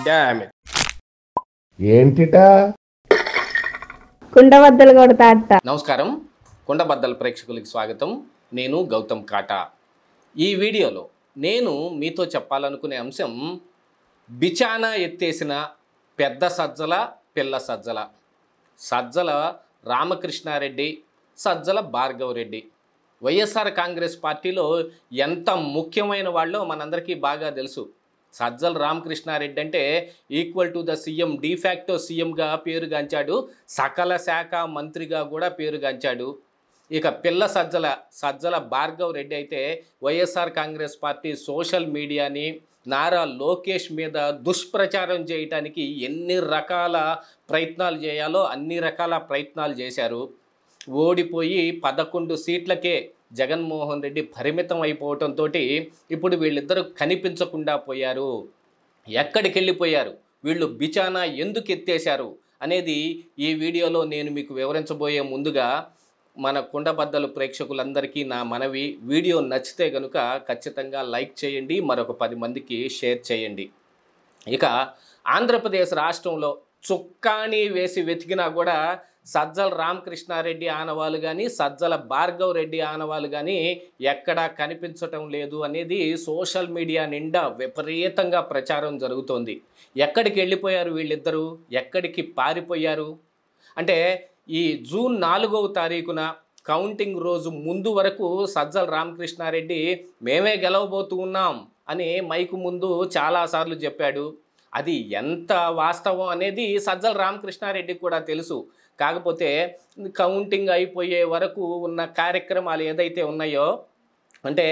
Damn it. ఏంటిటా కుండబద్దలు కొడతా అట్ట. నమస్కారం, కుండబద్దల ప్రేక్షకులకి స్వాగతం. నేను గౌతమ్ కాటా. ఈ వీడియోలో నేను మీతో చెప్పాలనుకునే అంశం బిచానా ఎత్తేసిన పెద్ద సజ్జల పిల్ల సజ్జల. సజ్జల రామకృష్ణారెడ్డి, సజ్జల భార్గవరెడ్డి వైఎస్ఆర్ కాంగ్రెస్ పార్టీలో ఎంత ముఖ్యమైన వాళ్ళో మనందరికీ బాగా తెలుసు. సజ్జల రామకృష్ణారెడ్డి అంటే equal to the CM, de facto సీఎంగా పేరుగాంచాడు, సకల శాఖ మంత్రిగా కూడా పేరుగాంచాడు. ఇక పిల్ల సజ్జల భార్గవరెడ్డి అయితే వైఎస్ఆర్ కాంగ్రెస్ పార్టీ సోషల్ మీడియాని నారా లోకేష్ మీద దుష్ప్రచారం చేయటానికి ఎన్ని రకాల ప్రయత్నాలు చేయాలో అన్ని రకాల ప్రయత్నాలు చేశారు. ఓడిపోయి 11 సీట్లకే జగన్మోహన్ రెడ్డి పరిమితం అయిపోవటంతో ఇప్పుడు వీళ్ళిద్దరూ కనిపించకుండా పోయారు. ఎక్కడికి వెళ్ళిపోయారు, వీళ్ళు బిచానా ఎందుకు ఎత్తేశారు అనేది ఈ వీడియోలో నేను మీకు వివరించబోయే ముందుగా మన కుండబద్దలు ప్రేక్షకులందరికీ నా మనవి, వీడియో నచ్చితే కనుక ఖచ్చితంగా లైక్ చేయండి, మరొక 10 మందికి షేర్ చేయండి. ఇక ఆంధ్రప్రదేశ్ రాష్ట్రంలో చుక్కాణి వేసి వెతికినా కూడా సజ్జల రామకృష్ణారెడ్డి ఆనవాళ్ళు కానీ సజ్జల భార్గవరెడ్డి ఆనవాళ్ళు కానీ ఎక్కడా కనిపించటం లేదు అనేది సోషల్ మీడియా నిండా విపరీతంగా ప్రచారం జరుగుతోంది. ఎక్కడికి వెళ్ళిపోయారు వీళ్ళిద్దరూ, ఎక్కడికి పారిపోయారు అంటే ఈ జూన్ 4వ తారీఖున కౌంటింగ్ రోజు ముందు వరకు సజ్జల రామకృష్ణారెడ్డి మేమే గెలవబోతూ ఉన్నాం అని మైకు ముందు చాలాసార్లు చెప్పాడు. అది ఎంత వాస్తవం అనేది సజ్జల రామకృష్ణారెడ్డికి కూడా తెలుసు. కాకపోతే కౌంటింగ్ అయిపోయే వరకు ఉన్న కార్యక్రమాలు ఏదైతే ఉన్నాయో, అంటే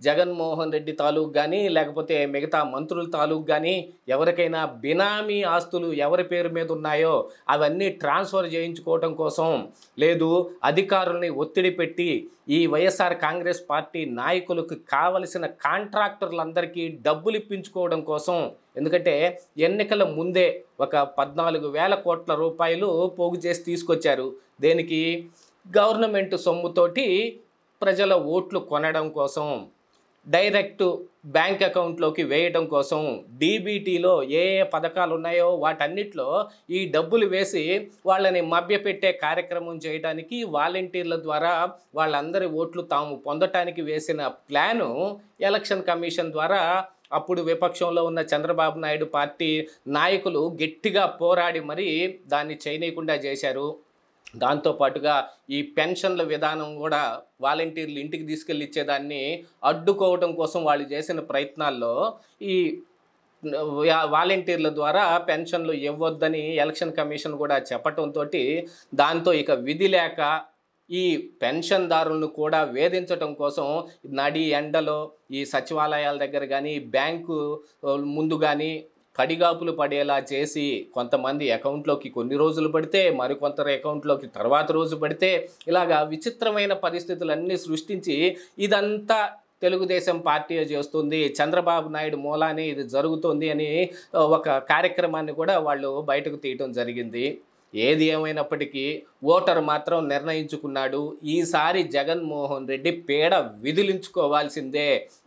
జగన్మోహన్ రెడ్డి తాలూకు కానీ లేకపోతే మిగతా మంత్రుల తాలూకు కానీ ఎవరికైనా బినామీ ఆస్తులు ఎవరి పేరు మీద ఉన్నాయో అవన్నీ ట్రాన్స్ఫర్ చేయించుకోవటం కోసం, లేదు అధికారుల్ని ఒత్తిడి పెట్టి ఈ వైఎస్ఆర్ కాంగ్రెస్ పార్టీ నాయకులకు కావలసిన కాంట్రాక్టర్లందరికీ డబ్బులు ఇప్పించుకోవడం కోసం, ఎందుకంటే ఎన్నికల ముందే ఒక 14,000 కోట్ల రూపాయలు పోగు చేసి తీసుకొచ్చారు. దేనికి? గవర్నమెంట్ సొమ్ముతోటి ప్రజల ఓట్లు కొనడం కోసం, డైరెక్ట్ బ్యాంక్ అకౌంట్లోకి వేయడం కోసం, డీబీటీలో ఏ పథకాలు ఉన్నాయో వాటన్నిటిలో ఈ డబ్బులు వేసి వాళ్ళని మభ్యపెట్టే కార్యక్రమం చేయడానికి వాలంటీర్ల ద్వారా వాళ్ళందరి ఓట్లు తాము పొందటానికి వేసిన ప్లాను ఎలక్షన్ కమిషన్ ద్వారా అప్పుడు విపక్షంలో ఉన్న చంద్రబాబు నాయుడు పార్టీ నాయకులు గట్టిగా పోరాడి మరీ దాన్ని చేయనీయకుండా చేశారు. దాంతోపాటుగా ఈ పెన్షన్ల విధానం కూడా వాలంటీర్లు ఇంటికి తీసుకెళ్ళి ఇచ్చేదాన్ని అడ్డుకోవడం కోసం వాళ్ళు చేసిన ప్రయత్నాల్లో ఈ వాలంటీర్ల ద్వారా పెన్షన్లు ఇవ్వొద్దని ఎలక్షన్ కమిషన్ కూడా చెప్పటంతో దాంతో ఇక విధి లేక ఈ పెన్షన్దారులను కూడా వేధించటం కోసం నడి ఎండలో ఈ సచివాలయాల దగ్గర కానీ బ్యాంకు ముందు కానీ పడిగాపులు పడేలా చేసి కొంతమంది అకౌంట్లోకి కొన్ని రోజులు పడితే మరికొందరు అకౌంట్లోకి తర్వాత రోజు పడితే ఇలాగా విచిత్రమైన పరిస్థితులన్నీ సృష్టించి ఇదంతా తెలుగుదేశం పార్టీ చేస్తుంది, చంద్రబాబు నాయుడు మూలానే ఇది జరుగుతుంది అని ఒక కార్యక్రమాన్ని కూడా వాళ్ళు బయటకు తీయటం జరిగింది. ఏది ఏమైనప్పటికీ ఓటరు మాత్రం నిర్ణయించుకున్నాడు, ఈసారి జగన్మోహన్ రెడ్డి పీడ విదిలించుకోవాల్సిందే,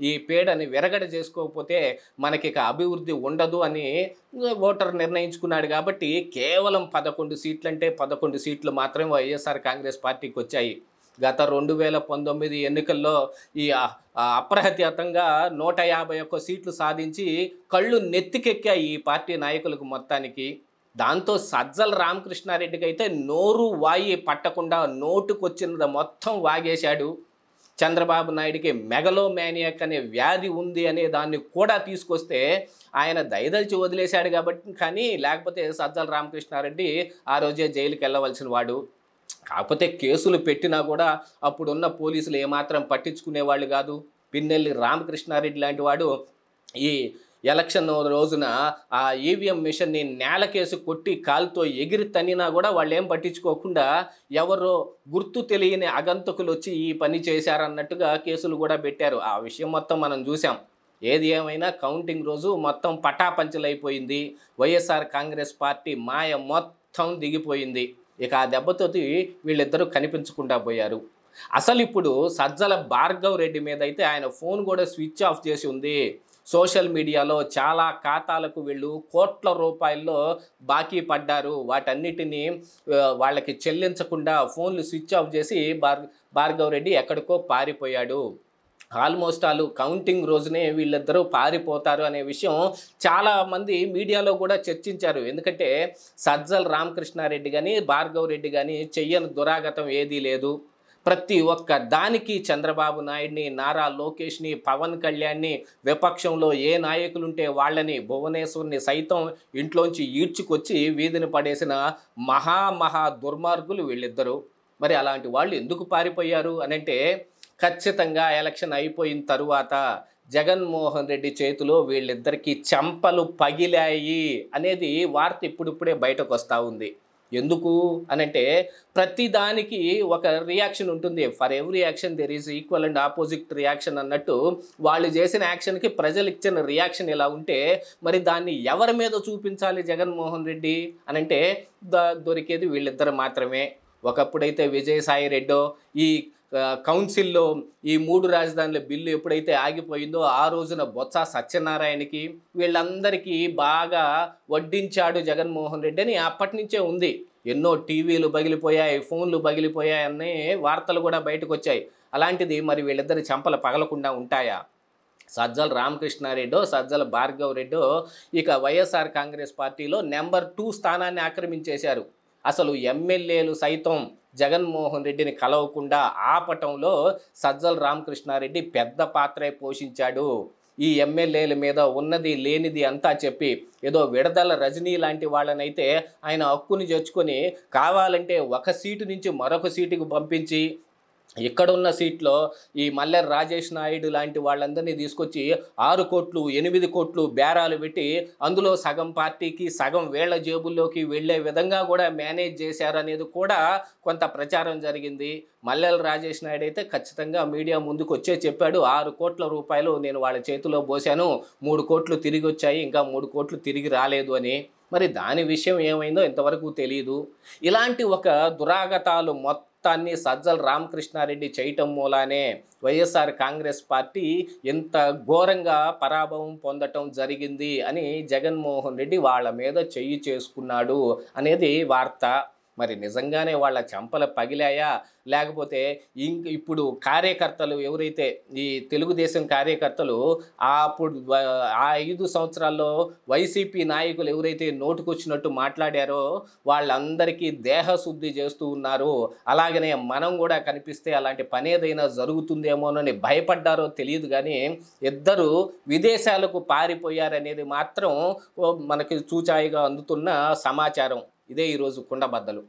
ఈ పీడని విరగడ చేసుకోకపోతే మనకి ఇక అభివృద్ధి ఉండదు అని ఓటరు నిర్ణయించుకున్నాడు. కాబట్టి కేవలం 11 సీట్లు అంటే 11 సీట్లు మాత్రమే వైఎస్ఆర్ కాంగ్రెస్ పార్టీకి వచ్చాయి. గత 2019 ఎన్నికల్లో ఈ అప్రహత్యాతంగా 151 సీట్లు సాధించి కళ్ళు నెత్తికెక్కాయి ఈ పార్టీ నాయకులకు మొత్తానికి. దాంతో సజ్జల రామకృష్ణారెడ్డికి అయితే నోరు వాయి పట్టకుండా నోటుకొచ్చినది మొత్తం వాగేశాడు. చంద్రబాబు నాయుడికి మెగలోమానియాక్ అనే వ్యాధి ఉంది అనే దాన్ని కూడా తీసుకొస్తే ఆయన దయదలిచి వదిలేశాడు కాబట్టి, కానీ లేకపోతే సజ్జల రామకృష్ణారెడ్డి ఆ రోజే జైలుకి వెళ్ళవలసిన వాడు. కాకపోతే కేసులు పెట్టినా కూడా అప్పుడున్న పోలీసులు ఏమాత్రం పట్టించుకునేవాళ్ళు కాదు. పిన్నెల్లి రామకృష్ణారెడ్డి లాంటి వాడు ఈ ఎలక్షన్ రోజున ఆ ఈవీఎం మిషన్ని నేలకేసి కొట్టి కాలుతో ఎగిరి తన్నినా కూడా వాళ్ళు ఏం పట్టించుకోకుండా ఎవరో గుర్తు తెలియని అగంతకులు వచ్చి ఈ పని చేశారన్నట్టుగా కేసులు కూడా పెట్టారు. ఆ విషయం మొత్తం మనం చూసాం. ఏది ఏమైనా కౌంటింగ్ రోజు మొత్తం పటాపంచలైపోయింది. వైఎస్ఆర్ కాంగ్రెస్ పార్టీ మాయ మొత్తం దిగిపోయింది. ఇక ఆ దెబ్బతోటి వీళ్ళిద్దరూ కనిపించకుండా పోయారు. అసలు ఇప్పుడు సజ్జల భార్గవరెడ్డి మీద అయితే ఆయన ఫోన్ కూడా స్విచ్ ఆఫ్ చేసి ఉంది. సోషల్ మీడియాలో చాలా ఖాతాలకు వీళ్ళు కోట్ల రూపాయల్లో బాకీ పడ్డారు. వాటన్నిటినీ వాళ్ళకి చెల్లించకుండా ఫోన్లు స్విచ్ ఆఫ్ చేసి భార్గవ్ రెడ్డి ఎక్కడికో పారిపోయాడు. ఆల్మోస్ట్ కౌంటింగ్ రోజునే వీళ్ళిద్దరూ పారిపోతారు అనే విషయం చాలామంది మీడియాలో కూడా చర్చించారు. ఎందుకంటే సజ్జల రామకృష్ణారెడ్డి కానీ భార్గవ్ రెడ్డి కానీ చెయ్యని దురాగతం ఏదీ లేదు. ప్రతి ఒక్క దానికి చంద్రబాబు నాయుడిని, నారా లోకేష్ని, పవన్ కళ్యాణ్ని, విపక్షంలో ఏ నాయకులుంటే వాళ్ళని, భువనేశ్వర్ని సైతం ఇంట్లోంచి ఈడ్చుకొచ్చి వీధిని పడేసిన మహా దుర్మార్గులు వీళ్ళిద్దరూ. మరి అలాంటి వాళ్ళు ఎందుకు పారిపోయారు అనంటే ఖచ్చితంగా ఎలక్షన్ అయిపోయిన తరువాత జగన్మోహన్ రెడ్డి చేతిలో వీళ్ళిద్దరికీ చెంపలు పగిలాయి అనేది వార్త ఇప్పుడిప్పుడే బయటకు వస్తూ ఉంది. ఎందుకు అనంటే ప్రతిదానికి ఒక రియాక్షన్ ఉంటుంది. For every action there is equal and opposite reaction అన్నట్టు వాళ్ళు చేసిన యాక్షన్కి ప్రజలు ఇచ్చిన రియాక్షన్ ఇలా ఉంటే మరి దాన్ని ఎవరి మీద చూపించాలి జగన్మోహన్ రెడ్డి అనంటే దొరికేది వీళ్ళిద్దరు మాత్రమే. ఒకప్పుడైతే విజయసాయి రెడ్డో ఈ కౌన్సిల్లో ఈ 3 రాజధానుల బిల్లు ఎప్పుడైతే ఆగిపోయిందో ఆ రోజున బొత్స సత్యనారాయణకి వీళ్ళందరికీ బాగా వడ్డించాడు జగన్మోహన్ రెడ్డి అని అప్పటి నుంచే ఉంది. ఎన్నో టీవీలు పగిలిపోయాయి, ఫోన్లు పగిలిపోయాయి అనే వార్తలు కూడా బయటకు వచ్చాయి. అలాంటిది మరి వీళ్ళిద్దరి చెంపలు పగలకుండా ఉంటాయా? సజ్జల రామకృష్ణారెడ్డో సజ్జల భార్గవ్ రెడ్డో ఇక వైఎస్ఆర్ కాంగ్రెస్ పార్టీలో నెంబర్ 2 స్థానాన్ని ఆక్రమించేశారు. అసలు ఎమ్మెల్యేలు సైతం జగన్మోహన్ రెడ్డిని కలవకుండా ఆపటంలో సజ్జల రామకృష్ణారెడ్డి పెద్ద పాత్రే పోషించాడు. ఈ ఎమ్మెల్యేల మీద ఉన్నది లేనిది అంతా చెప్పి ఏదో విడదల రజనీ లాంటి వాళ్ళనైతే ఆయన హక్కుని చేర్చుకొని కావాలంటే ఒక సీటు నుంచి మరొక సీటుకు పంపించి ఇక్కడున్న సీట్లో ఈ మల్లె రాజేష్ నాయుడు లాంటి వాళ్ళందరినీ తీసుకొచ్చి 6 కోట్లు 8 కోట్లు బేరాలు పెట్టి అందులో సగం పార్టీకి సగం వేళ్ల జేబుల్లోకి వెళ్ళే విధంగా కూడా మేనేజ్ చేశారు అనేది కూడా కొంత ప్రచారం జరిగింది. మల్లెల రాజేష్ నాయుడు అయితే ఖచ్చితంగా మీడియా ముందుకు వచ్చే చెప్పాడు, 6 కోట్ల రూపాయలు నేను వాళ్ళ చేతిలో పోసాను, 3 కోట్లు తిరిగి వచ్చాయి, ఇంకా 3 కోట్లు తిరిగి రాలేదు అని. మరి దాని విషయం ఏమైందో ఇంతవరకు తెలియదు. ఇలాంటి ఒక దురాగతాలు మొత్తాన్ని సజ్జల రామకృష్ణారెడ్డి చేయటం మూలానే వైఎస్ఆర్ కాంగ్రెస్ పార్టీ ఇంత ఘోరంగా పరాభవం పొందటం జరిగింది అని జగన్మోహన్ రెడ్డి వాళ్ళ మీద చెయ్యి చేసుకున్నాడు అనేది వార్త. మరి నిజంగానే వాళ్ళ చెంపలు పగిలాయా లేకపోతే ఇప్పుడు కార్యకర్తలు ఎవరైతే ఈ తెలుగుదేశం కార్యకర్తలు అప్పుడు ఆ 5 సంవత్సరాల్లో వైసీపీ నాయకులు ఎవరైతే నోటుకొచ్చినట్టు మాట్లాడారో వాళ్ళందరికీ దేహశుద్ధి చేస్తూ ఉన్నారు. అలాగనే మనం కూడా కనిపిస్తే అలాంటి పని ఏదైనా జరుగుతుందేమోనని భయపడ్డారో తెలియదు కానీ ఇద్దరు విదేశాలకు పారిపోయారనేది మాత్రం మనకి చూచాయిగా అందుతున్న సమాచారం. ఇదే ఈరోజు కుండబద్దలు.